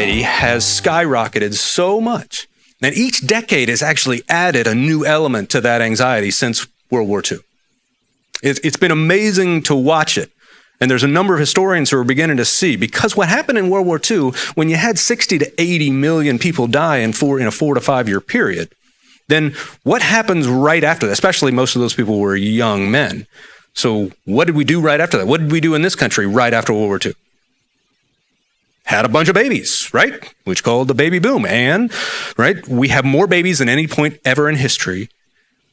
anxiety has skyrocketed so much that each decade has actually added a new element to that anxiety since World War II. It's been amazing to watch it. And there's a number of historians who are beginning to see, because what happened in World War II, when you had 60 to 80 million people die in a 4 to 5 year period, then what happens right after that? Especially most of those people were young men. So what did we do right after that? What did we do in this country right after World War II? Had a bunch of babies, right? Which called the baby boom. And, right, we have more babies than any point ever in history.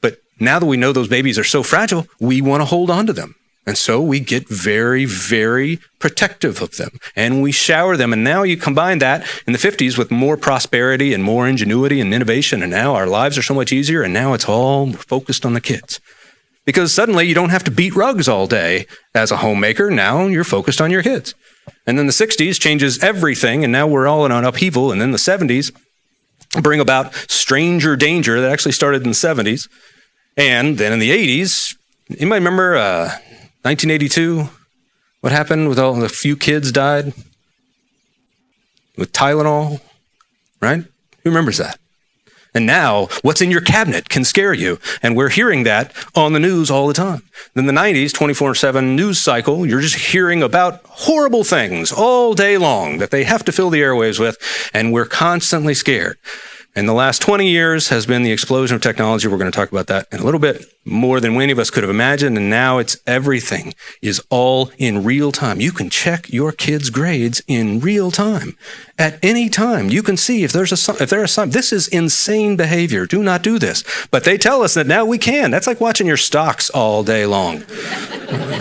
But now that we know those babies are so fragile, we want to hold on to them. And so we get very, very protective of them. And we shower them. And now you combine that in the 50s with more prosperity and more ingenuity and innovation. And now our lives are so much easier. And now it's all focused on the kids. Because suddenly you don't have to beat rugs all day as a homemaker. Now you're focused on your kids. And then the 60s changes everything, and now we're all in an upheaval. And then the 70s bring about stranger danger that actually started in the 70s. And then in the 80s, anybody remember 1982? What happened with all the few kids died? With Tylenol, right? Who remembers that? And now, what's in your cabinet can scare you. And we're hearing that on the news all the time. In the 90s, 24/7 news cycle, you're just hearing about horrible things all day long that they have to fill the airwaves with, and we're constantly scared. And the last 20 years has been the explosion of technology. We're going to talk about that in a little bit, more than any of us could have imagined. And now it's everything is all in real time. You can check your kids' grades in real time. At any time, you can see if there's some. This is insane behavior. Do not do this. But they tell us that now we can. That's like watching your stocks all day long,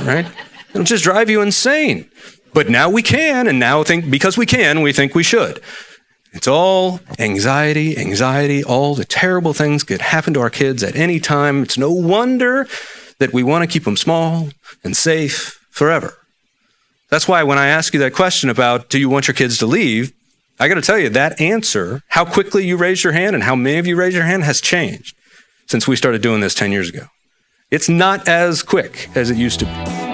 right? It'll just drive you insane. But now we can, and now because we can, we think we should. It's all anxiety, all the terrible things could happen to our kids at any time. It's no wonder that we want to keep them small and safe forever. That's why when I ask you that question about, do you want your kids to leave? I got to tell you, that answer, how quickly you raised your hand and how many of you raised your hand, has changed since we started doing this 10 years ago. It's not as quick as it used to be.